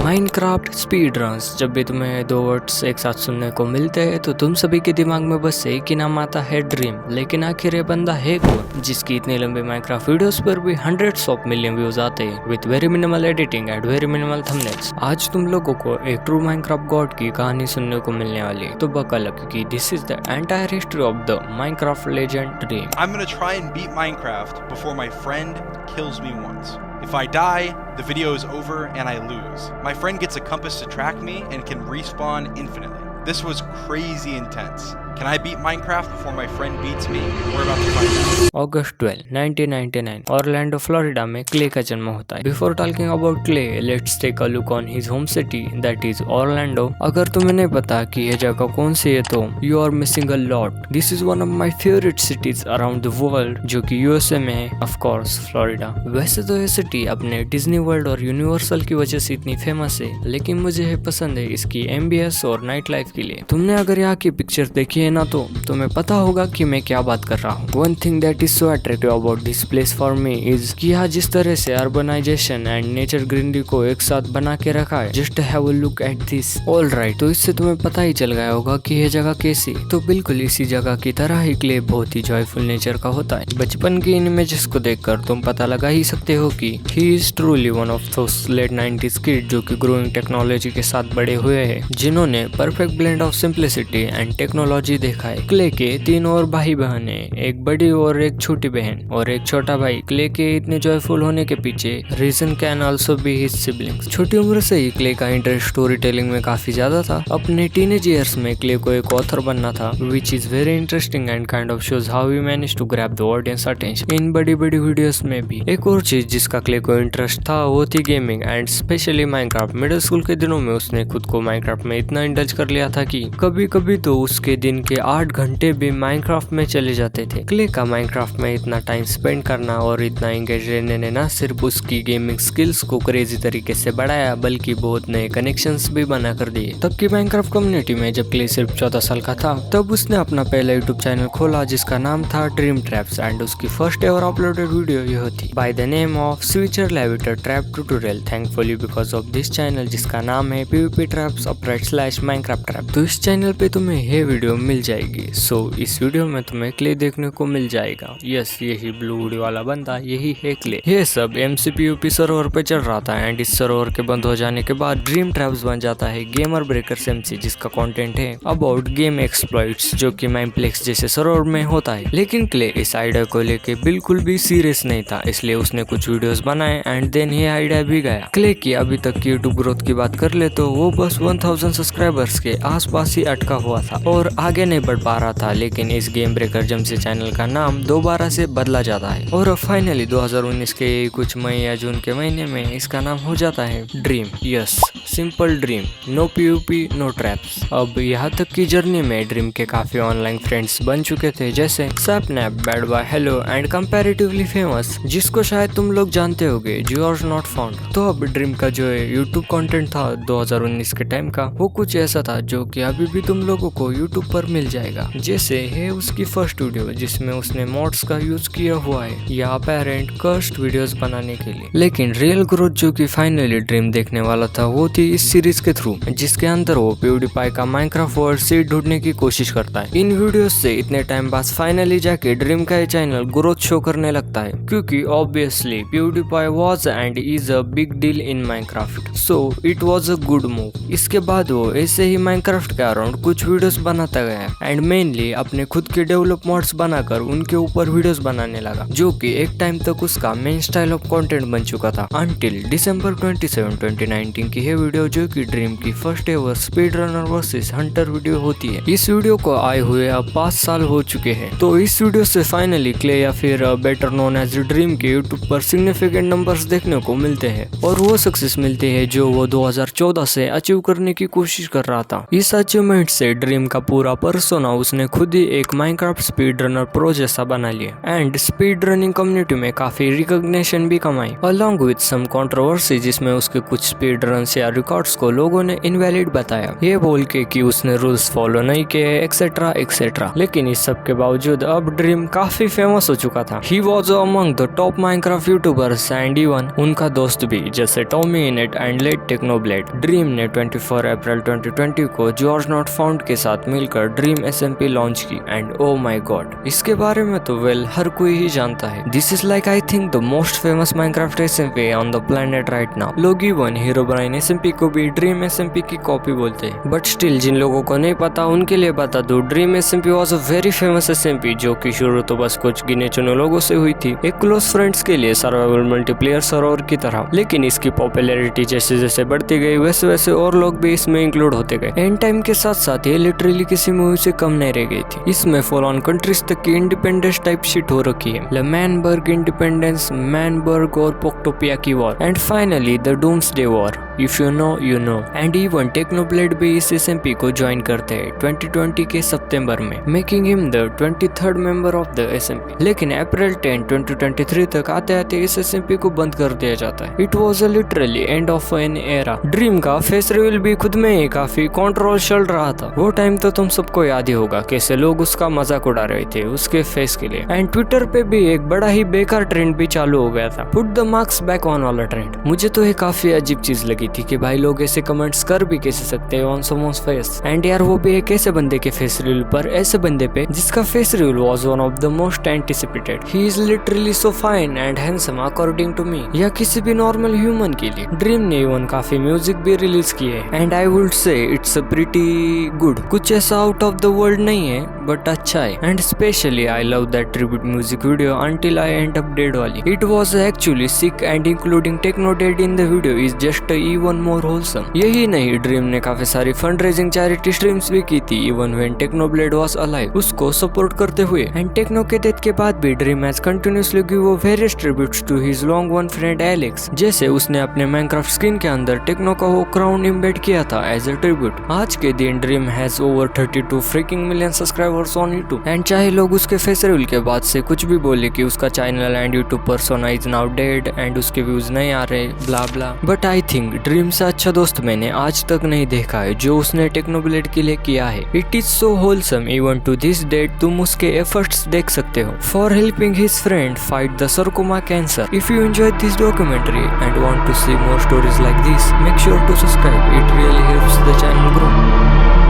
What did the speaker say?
Minecraft speed runs. जब भी तुम्हें दो वर्ड्स एक साथ सुनने को मिलते हैं तो तुम सभी के दिमाग में बस एक ही नाम आता है, ड्रीम। लेकिन आखिर ये बंदा है कौन जिसकी इतनी लंबी माइनक्राफ्ट वीडियोस पर भी हंड्रेड्स ऑफ मिलियन व्यूज आते हैं with very minimal editing and very minimal thumbnails. आज तुम लोगों को एक ट्रू माइनक्राफ्ट गॉड की कहानी सुनने को मिलने वाली है, तो बकल क्योंकि this is the entire history of the Minecraft legend dream. I'm gonna try and beat Minecraft before my friend kills me once. If I die, the video is over and I lose. My friend gets a compass to track me and can respawn infinitely. This was crazy intense. Can I beat Minecraft before my friend beats me? We're about to find out. August 12, 1999, Orlando Florida में Clay का जन्म होता है। Before talking about Clay, let's take a look on his home city that is Orlando. अगर तुम्हें नहीं पता कि यह जगह कौन सी है तो you are missing a lot. This is one of my favourite cities around the world, जो कि यूएसए में है, ऑफ कोर्स फ्लोरिडा। वैसे तो ये सिटी अपने डिज्नी वर्ल्ड और यूनिवर्सल की वजह से इतनी फेमस है, लेकिन मुझे ये पसंद है इसकी एम्बियंस और नाइट लाइफ के लिए। तुमने अगर यहाँ की पिक्चर देखी है ना तो तुम्हें पता होगा कि मैं क्या बात कर रहा हूँ। One thing that is so attractive about this place for me is कि यहाँ जिस तरह से अर्बनाइजेशन एंड नेचर ग्रीनरी को एक साथ बना के रखा है। Just have a look at this. All right, तो इससे तुम्हें पता ही चल गया होगा कि यह जगह कैसी। तो बिल्कुल इसी जगह की तरह ही क्ले बहुत ही जॉयफुल नेचर का होता है। बचपन की इन इमेजेस को देखकर तुम पता लगा ही सकते हो कि he is truly one of those late 90s kid जो कि ग्रोइंग टेक्नोलॉजी के साथ बड़े हुए हैं, जिन्होंने perfect blend of simplicity and technology देखा है। क्ले के 3 और भाई बहन है, एक बड़ी और एक छोटी बहन और एक छोटा भाई। क्ले के इतने जॉयफुल होने के पीछे reason can also be his siblings. छोटी उम्र से ही क्ले का इंटरेस्ट स्टोरी टेलिंग में काफी ज्यादा था। अपने टीनेज ईयर्स में क्ले को एक ऑथर बनना था, which is very interesting and kind of shows how he manage to grab the audience attention इन बड़ी बड़ी वीडियोस में भी। एक और चीज जिसका क्ले को इंटरेस्ट था वो थी gaming and specially Minecraft. Middle school के दिनों में उसने खुद को माइनक्राफ्ट में इतना इंडल्ज कर लिया था कि कभी कभी तो उसके दिन के 8 घंटे भी माइनक्राफ्ट में चले जाते थे। क्ले का माइनक्राफ्ट में इतना टाइम स्पेंड करना और इतना एंगेज रहने ने न सिर्फ उसकी गेमिंग स्किल्स को क्रेजी तरीके से बढ़ाया, बल्कि बहुत नए कनेक्शंस भी बना कर दिए। तब की माइनक्राफ्ट कम्युनिटी में जब क्ले सिर्फ 14 साल का था, तब उसने अपना पहला यूट्यूब चैनल खोला जिसका नाम था ड्रीम ट्रैप्स एंड उसकी फर्स्ट एवर अपलोडेड वीडियो यह थी by the name of switcher levitator trap tutorial. Thankfully because of this channel जिसका नाम है PvP ट्रैप्स /Minecraft ट्रैप। तो इस चैनल पे तुम्हें ये वीडियो मिल जाएगी। सो इस वीडियो में तुम्हें क्ले देखने को मिल जाएगा। यस, यही ब्लू हुडी वाला बंदा यही है क्ले। ये सब MCPUP सर्वर पे चल रहा था एंड इस सर्वर के बंद हो जाने के बाद ड्रीम ट्रैप्स बन जाता है गेमर ब्रेकर्स MC, जिसका कंटेंट है अबाउट गेम एक्सप्लॉइट्स, जो कि माइनप्लेक्स जैसे सर्वर में होता है। लेकिन क्ले इस आइडिया को लेके बिल्कुल भी सीरियस नहीं था, इसलिए उसने कुछ वीडियोस बनाए एंड देन ये आइडिया भी गया। क्ले की अभी तक की यूट्यूब ग्रोथ की बात कर ले तो वो बस 1000 सब्सक्राइबर्स के आसपास ही अटका हुआ था और आगे नहीं बढ़ पा रहा था। लेकिन इस गेम ब्रेकर जमसे चैनल का नाम दोबारा से बदला जाता है और अब फाइनली 2019 के कुछ मई या जून के महीने में इसका नाम हो जाता है dream. Yes, simple dream, no PvP no traps. अब यहाँ तक की जर्नी में ड्रीम के काफी ऑनलाइन फ्रेंड्स बन चुके थे, जैसे Sapnap, BadBoyHalo and comparatively famous, जिसको शायद तुम लोग जानते होगे, जॉर्ज नॉट फाउंड। तो अब ड्रीम का जो यूट्यूब कंटेंट था 2019 के टाइम का, वो कुछ ऐसा था जो कि अभी भी तुम लोगों को यूट्यूब पर मिल जाएगा। जैसे है उसकी फर्स्ट वीडियो जिसमें उसने मॉड्स का यूज किया हुआ है या अपेरेंट कर्स्ड वीडियोस बनाने के लिए। लेकिन रियल ग्रोथ जो कि फाइनली ड्रीम देखने वाला था वो थी इस सीरीज के थ्रू, जिसके अंदर वो PewDiePie का माइनक्राफ्ट वर्ल्ड सीड ढूंढने की कोशिश करता है। इन वीडियोस से इतने टाइम बाद फाइनली जाके ड्रीम का ये चैनल ग्रोथ शो करने लगता है, क्योंकि obviously PewDiePie was and is a big deal in Minecraft, so it was a good move. इसके बाद वो ऐसे ही माइनक्राफ्ट के अराउंड कुछ वीडियोस बनाता गया एंड मेनली अपने खुद के डेवलप मॉड्स बनाकर उनके ऊपर वीडियोस बनाने लगा, जो कि एक टाइम तक उसका मेन स्टाइल ऑफ कंटेंट बन चुका था अंटिल दिसंबर 27, 2019 की यह वीडियो, जो कि ड्रीम की first ever speed runner versus Hunter video होती है। इस वीडियो को आए हुए अब 5 साल हो चुके हैं। तो इस वीडियो से फाइनली क्ले या फिर बेटर नोन एज ड्रीम के यूट्यूब पर सिग्निफिकेंट नंबर्स देखने को मिलते हैं और वो सक्सेस मिलती है जो वो 2014 से अचीव करने की कोशिश कर रहा था। इस अचीवमेंट से ड्रीम का पूरा पर्सोना उसने खुद ही एक माइनक्राफ्ट स्पीड रनर प्रो जैसा बना लिया एंड स्पीड रनिंग कम्युनिटी में काफी रिकॉग्निशन भी कमाई अलॉन्ग विद सम कंट्रोवर्सी, जिसमें उसके कुछ स्पीड रन्स या रिकॉर्ड्स को लोगों ने इनवैलिड बताया, ये बोल के कि उसने रूल्स फॉलो नहीं किए एक्सेट्रा एक्सेट्रा। लेकिन इस सब के बावजूद अब ड्रीम काफी फेमस हो चुका था। He was among the top Minecraft YouTubers and even उनका दोस्त भी, जैसे TommyInnit and late Technoblade. Dream ने 24 अप्रैल 2020 को जॉर्ज नॉट फाउंड के साथ मिलकर ड्रीम SMP लॉन्च की एंड ओ माय गॉड, इसके बारे में तो वेल हर कोई ही जानता है। This is like I think the most famous Minecraft SMP on the planet right now. लोग इवन हीरोब्राइन SMP को भी ड्रीम SMP की कॉपी बोलते हैं, बट स्टिल जिन लोगों को नहीं पता उनके लिए बता दो, dream SMP was a very famous SMP जो कि शुरू तो बस कुछ गिने चुने लोगों से हुई थी, एक क्लोज फ्रेंड्स के लिए सर्वाइवल मल्टीप्लेयर सर्वर की तरह। लेकिन इसकी पॉपुलैरिटी जैसे जैसे बढ़ती गई वैसे वैसे और लोग भी इसमें इंक्लूड होते गए। एंड टाइम के साथ साथ ये लिटरली किसी मूवी से कम नहीं रह गई थी। इसमें फॉल ऑन कंट्रीज तक की इंडिपेंडेंस टाइप शिट हो रखी है, लैमनबर्ग इंडिपेंडेंस, मैनबर्ग और पोक्टोपिया की war and finally the doomsday war. If you know you know. And even Technoblade भी इस SMP को ज्वाइन करते हैं 2020 के सितंबर में, making him the 23rd member of the SMP। लेकिन अप्रैल 10, 2023 तक आते आते इस SMP को बंद कर दिया जाता है। It was literally end of an era. Dream का फेस रिवील भी खुद में ही काफी कंट्रोवर्शियल रहा था। वो टाइम तो तुम सबको याद ही होगा कैसे लोग उसका मजाक उड़ा रहे थे उसके फेस के लिए। एंड ट्विटर पे भी एक बड़ा ही बेकार ट्रेंड भी चालू हो गया था, put the marks back on वाला ट्रेंड। मुझे तो ये काफी अजीब चीज लगी थी कि भाई लोग ऐसे कमेंट्स कर भी कैसे सकते हैं ऑन समवन्स फेस। एंड यार वो भी एक ऐसे बंदे के फेस रिवील पर, ऐसे बंदे पे जिसका face reveal was one of the most anticipated. He is literally so fine and handsome according to me, या किसी भी नॉर्मल ह्यूमन के लिए। ड्रीम ने इवन काफी म्यूजिक भी रिलीज किए and I would say it's pretty good. कुछ ऐसा आउट ऑफ द वर्ल्ड नहीं है बट अच्छा है। And specially I love that tribute music video until I end up dead वाली। It was actually sick and including Technoblade in the video is just even more wholesome. यही नहीं, dream ने काफी सारी फंड रेजिंग चैरिटी स्ट्रीम्स भी की थी even when Technoblade was alive, उसको सपोर्ट करते हुए। एंड टेक्नो के डेथ के बाद भी dream has continuously give various tributes to his long one friend Alex, जैसे उसने अपने माइनक्राफ्ट स्किन के अंदर टेक्नो का वो क्राउन इम्बेड किया था एज अ ट्रिब्यूट। आज के दिन dream has over 32 freaking million subscribers on YouTube. And चाहे लोग उसके फेस रिवील के बाद से कुछ भी बोले कि उसका channel and YouTube persona is now dead and उसके व्यूज नहीं आ रहे ब्ला ब्ला, बट आई थिंक ड्रीम से अच्छा दोस्त मैंने आज तक नहीं देखा है जो उसने टेक्नोब्लेड के लिए किया है। It is so wholesome even to this date. तुम उसके एफर्ट्स देख सकते हो for helping his friend fight the sarcoma cancer. If you enjoyed this documentary and want to see more stories like this, make sure to subscribe. It really helps the channel grow.